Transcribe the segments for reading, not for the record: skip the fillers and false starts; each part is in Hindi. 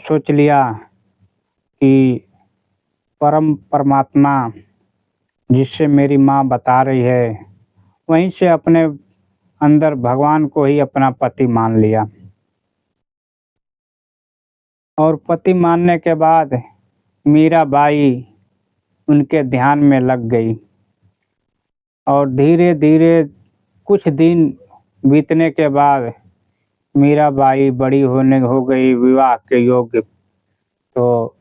सोच लिया कि परमात्मा जिससे मेरी माँ बता रही है, वहीं से अपने अंदर भगवान को ही अपना पति मान लिया। और पति मानने के बाद मीराबाई उनके ध्यान में लग गई और धीरे-धीरे कुछ दिन बीतने के बाद मीराबाई बड़ी हो गई, विवाह के योग्य। तो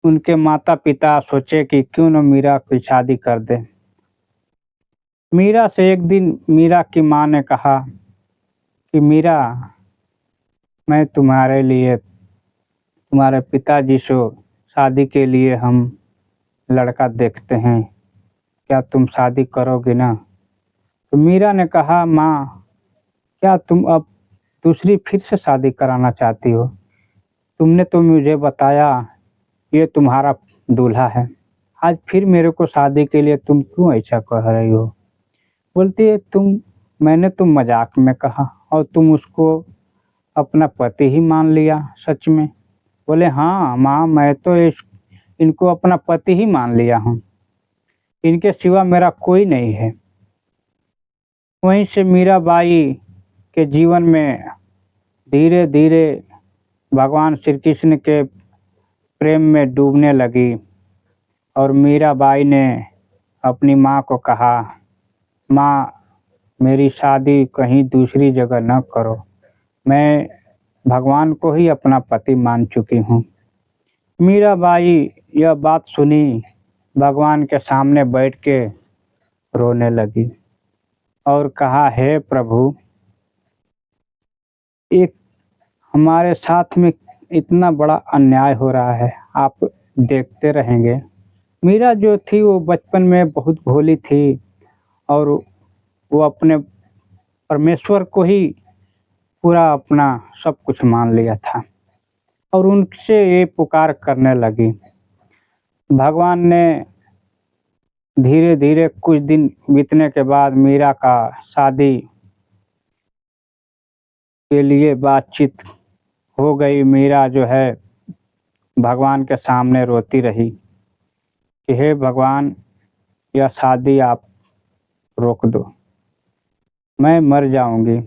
उनके माता-पिता सोचे कि क्यों न मीरा की शादी कर दें। मीरा से एक दिन मीरा की माँ ने कहा कि मीरा, मैं तुम्हारे लिए तुम्हारे पिताजी से शादी के लिए हम लड़का देखते हैं, क्या तुम शादी करोगी ना? तो मीरा ने कहा, माँ, क्या तुम अब दूसरी फिर से शादी कराना चाहती हो? तुमने तो मुझे बताया ये तुम्हारा दूल्हा है, आज फिर मेरे को शादी के लिए तुम क्यों ऐसा कह रही हो? बोलती है, मैंने तो मजाक में कहा और तुम उसको अपना पति ही मान लिया सच में? बोले, हाँ माँ, मैं तो इनको अपना पति ही मान लिया हूँ, इनके सिवा मेरा कोई नहीं है। वहीं से मीराबाई के जीवन में धीरे धीरे भगवान श्री कृष्ण के प्रेम में डूबने लगी और मीराबाई ने अपनी माँ को कहा, माँ, मेरी शादी कहीं दूसरी जगह न करो, मैं भगवान को ही अपना पति मान चुकी हूँ। मीराबाई यह बात सुनी, भगवान के सामने बैठ के रोने लगी और कहा, हे प्रभु, एक हमारे साथ में इतना बड़ा अन्याय हो रहा है, आप देखते रहेंगे। मीरा जो थी वो बचपन में बहुत भोली थी और वो अपने परमेश्वर को ही पूरा अपना सब कुछ मान लिया था और उनसे ये पुकार करने लगी। भगवान ने धीरे धीरे कुछ दिन बीतने के बाद मीरा का शादी के लिए बातचीत हो गई। मीरा जो है भगवान के सामने रोती रही कि हे भगवान, यह शादी आप रोक दो, मैं मर जाऊंगी।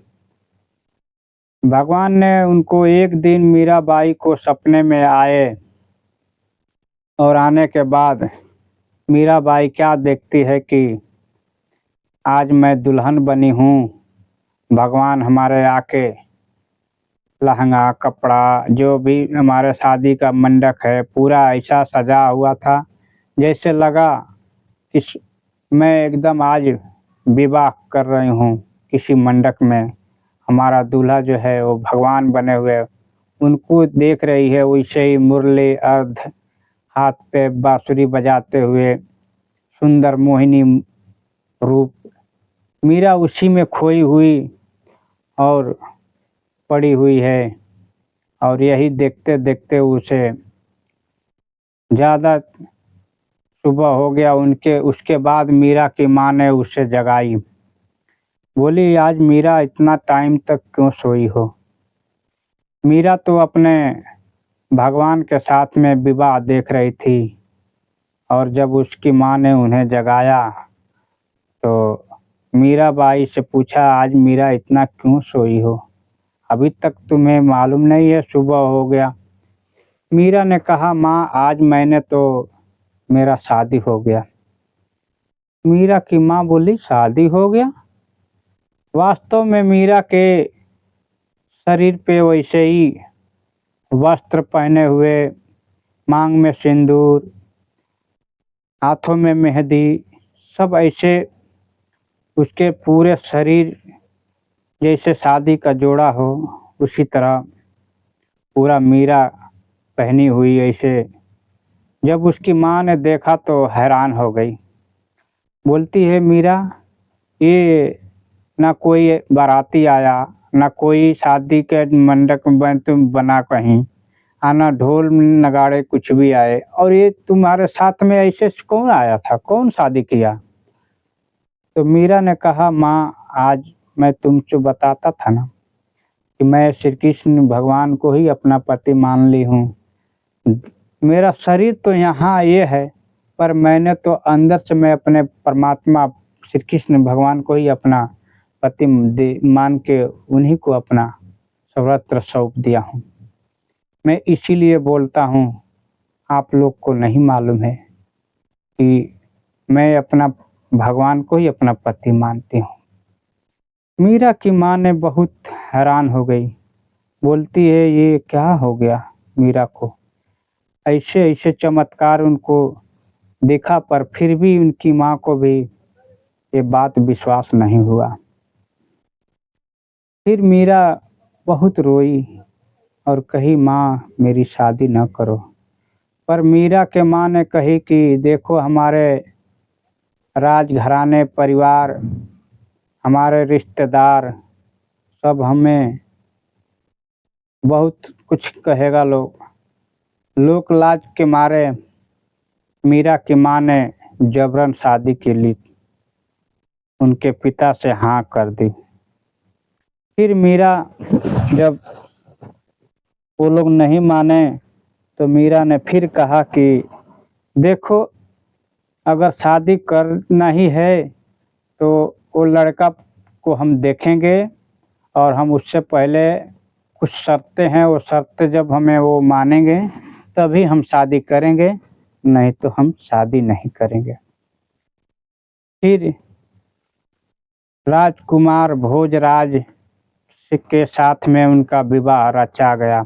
भगवान ने उनको एक दिन मीराबाई को सपने में आए और आने के बाद मीराबाई क्या देखती है कि आज मैं दुल्हन बनी हूँ, भगवान हमारे आके लहंगा कपड़ा जो भी हमारे शादी का मंडप है पूरा ऐसा सजा हुआ था जैसे लगा कि मैं एकदम आज विवाह कर रही हूँ किसी मंडप में। हमारा दूल्हा जो है वो भगवान बने हुए उनको देख रही है, वैसे ही मुरली अर्ध हाथ पे बांसुरी बजाते हुए सुंदर मोहिनी रूप। मीरा उसी में खोई हुई और पड़ी हुई है और यही देखते देखते उसे ज़्यादा सुबह हो गया। उसके बाद मीरा की माँ ने उसे जगाई, बोली, आज मीरा इतना टाइम तक क्यों सोई हो? मीरा तो अपने भगवान के साथ में विवाह देख रही थी और जब उसकी माँ ने उन्हें जगाया तो मीराबाई से पूछा, आज मीरा इतना क्यों सोई हो? अभी तक तुम्हें मालूम नहीं है सुबह हो गया? मीरा ने कहा, माँ, आज मैंने तो मेरा शादी हो गया। मीरा की माँ बोली, शादी हो गया? वास्तव में मीरा के शरीर पे वैसे ही वस्त्र पहने हुए, मांग में सिंदूर, हाथों में मेहंदी, सब ऐसे उसके पूरे शरीर जैसे शादी का जोड़ा हो उसी तरह पूरा मीरा पहनी हुई ऐसे। जब उसकी माँ ने देखा तो हैरान हो गई, बोलती है, मीरा, ये ना कोई बाराती आया, ना कोई शादी के मंडप में तुम बना कहीं, आना ढोल नगाड़े कुछ भी आए, और ये तुम्हारे साथ में ऐसे कौन आया था, कौन शादी किया? तो मीरा ने कहा, माँ, आज मैं तुमसे बताता था ना, कि मैं श्री कृष्ण भगवान को ही अपना पति मान ली हूँ। मेरा शरीर तो यहाँ ये है, पर मैंने तो अंदर से मैं अपने परमात्मा श्री कृष्ण भगवान को ही अपना पति मान के उन्हीं को अपना सर्वत्र सौंप दिया हूँ। मैं इसीलिए बोलता हूँ, आप लोग को नहीं मालूम है कि मैं अपना भगवान को ही अपना पति मानती हूँ। मीरा की माँ ने बहुत हैरान हो गई, बोलती है ये क्या हो गया मीरा को, ऐसे ऐसे चमत्कार उनको देखा, पर फिर भी उनकी माँ को भी ये बात विश्वास नहीं हुआ। फिर मीरा बहुत रोई और कही माँ मेरी शादी न करो। पर मीरा के माँ ने कही कि देखो हमारे राजघराने परिवार, हमारे रिश्तेदार सब हमें बहुत कुछ कहेगा, लोक लाज के मारे मीरा की माँ ने जबरन शादी के लिए उनके पिता से हाँ कर दी। फिर मीरा जब वो लोग नहीं माने तो मीरा ने फिर कहा कि देखो अगर शादी करना ही है तो वो लड़का को हम देखेंगे और हम उससे पहले कुछ शर्तें हैं, वो शर्तें जब हमें वो मानेंगे तभी हम शादी करेंगे, नहीं तो हम शादी नहीं करेंगे। फिर राजकुमार भोजराज के साथ में उनका विवाह रचा गया।